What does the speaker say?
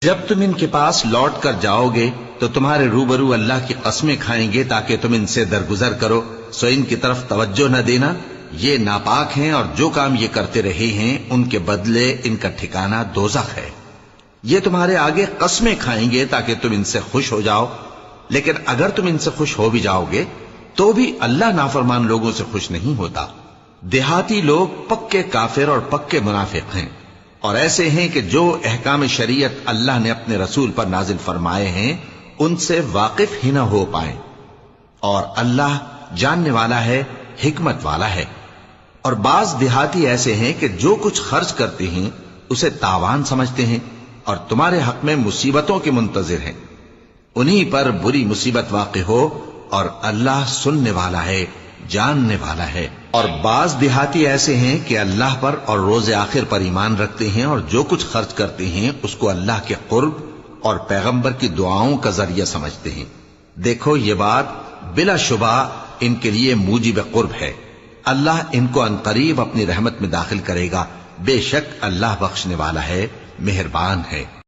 جب تم ان کے پاس لوٹ کر جاؤ گے تو تمہارے روبرو اللہ کی قسمیں کھائیں گے تاکہ تم ان سے درگزر کرو، سو ان کی طرف توجہ نہ دینا، یہ ناپاک ہیں اور جو کام یہ کرتے رہے ہیں ان کے بدلے ان کا ٹھکانہ دوزخ ہے۔ یہ تمہارے آگے قسمیں کھائیں گے تاکہ تم ان سے خوش ہو جاؤ، لیکن اگر تم ان سے خوش ہو بھی جاؤ گے تو بھی اللہ نافرمان لوگوں سے خوش نہیں ہوتا۔ دیہاتی لوگ پکے کافر اور پکے منافق ہیں، اور ایسے ہیں کہ جو احکام شریعت اللہ نے اپنے رسول پر نازل فرمائے ہیں ان سے واقف ہی نہ ہو پائیں، اور اللہ جاننے والا ہے، حکمت والا ہے۔ اور بعض دیہاتی ایسے ہیں کہ جو کچھ خرچ کرتے ہیں اسے تاوان سمجھتے ہیں اور تمہارے حق میں مصیبتوں کے منتظر ہیں، انہی پر بری مصیبت واقع ہو، اور اللہ سننے والا ہے، جاننے والا ہے۔ اور بعض دیہاتی ایسے ہیں کہ اللہ پر اور روز آخر پر ایمان رکھتے ہیں اور جو کچھ خرچ کرتے ہیں اس کو اللہ کے قرب اور پیغمبر کی دعاؤں کا ذریعہ سمجھتے ہیں۔ دیکھو یہ بات بلا شبہ ان کے لیے موجب قرب ہے، اللہ ان کو عنقریب اپنی رحمت میں داخل کرے گا، بے شک اللہ بخشنے والا ہے، مہربان ہے۔